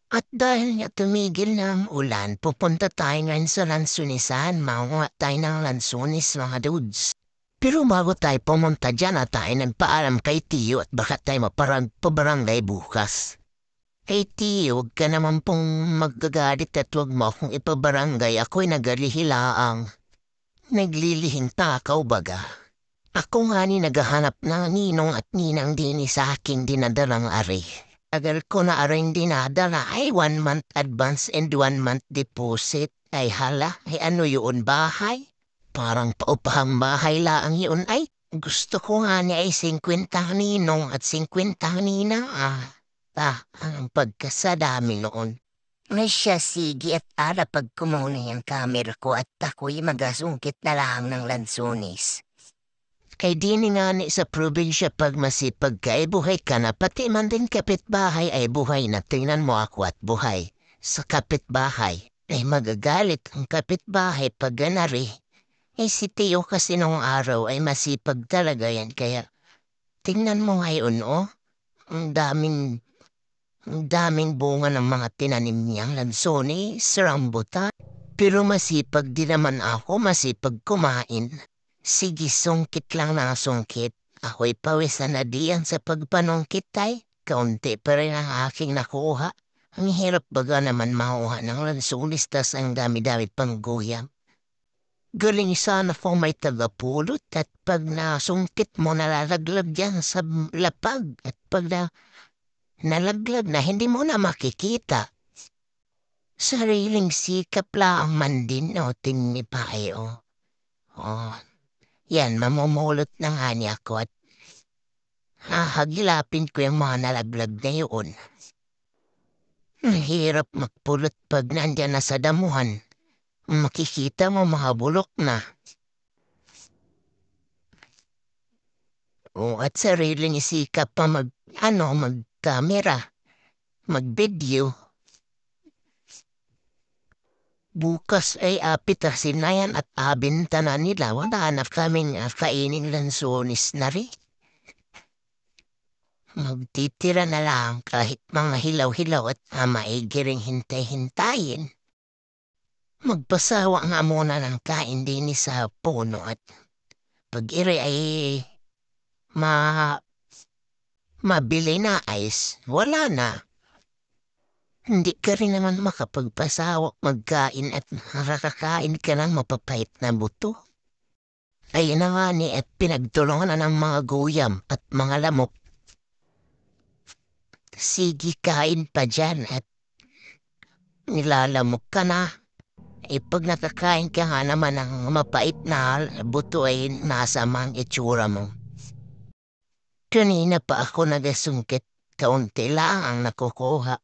At dahil nga tumigil na ang ulan, pupunta tayo ngayon sa lansunisan. Manguha tayo ng lansunis, mga dudes. Pero bago tayo pumunta dyan at tayo nagpaalam kay Tiyo at baka tayo pabarangay bukas. Kay Tiyo, huwag ka naman pong magagalit at huwag mo akong ipabarangay. Ako'y nagalihilaang. Naglilihing takaw baga. Ako nga ni naghahanap ng ninong at ninang dini sa aking dinadalang ari. Tagal ko na aring dinadala ay 1 month advance and 1 month deposit. Ay hala, ay ano yun bahay? Parang paupahang bahay laang yun ay. Gusto ko nga ni ay 50 ninong at 50 nina ang pagkasadami noon. May siya sige at ara pag kumuna yung camera ko at ako'y magasungkit na lang ng lansunis. Kay dini nga ni sa probinsya pag masipag ka ay buhay ka na pati man din kapitbahay ay buhay na tingnan mo ako at buhay. Sa kapitbahay ay magagalit ang kapitbahay pag ganari. Eh si Tio kasi nung araw ay masipag talaga yan kaya tingnan mo ngayon ang daming bunga ng mga tinanim niyang lansones, rambutan. Pero masipag din naman ako, masipag kumain. Sige, sungkit lang na sungkit. Ako'y pawisan na diyan sa pagpanungkit ay. Kaunti pa rin ang aking nakuha. Ang hirap baga naman makuha ng lansunis tas ang dami-dami pang guyam. Galing sana po may tagapulot at pag nasungkit mo nalalaglag yan sa lapag at pag nalaglag na hindi mo na makikita. Sariling sikap lang man din tingni pa yan, mamumulot na nga niya ako at hahagilapin ko yung mga nalaglag na yun. Ang hirap magpulot pag nandyan na sa damuhan. Makikita mo mga bulok na. At sariling sikap pa mag-camera, mag-video. Bukas ay apitasin na yan at abinta na nila. Wala na kaming kainin lansonis na rin. Magtitira na lang kahit mga hilaw-hilaw at maigiring hintay-hintayin. Magpasawa nga muna ng kain din sa puno at pag-iri ay mabili na ice, wala na. Hindi ka rin naman makapagpasawa magkain at nakakakain ka ng mapapait na buto. Ayun na nga ni at pinagtulungan na ng mga guyam at mga lamok. Sige kain pa dyan at nilalamok ka na. Pag nakakain ka nga naman ng mapait na buto ay nasa mang itsura mo. Kanina pa ako nagasungkit, kaunti lang ang nakukuha.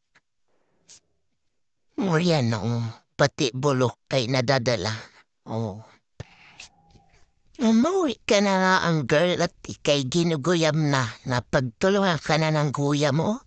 Yan pati bulok ay nadadala. Umuwi ka na nga ang girl at ikay ginuguyam na pagtulungan ka na ng guya mo.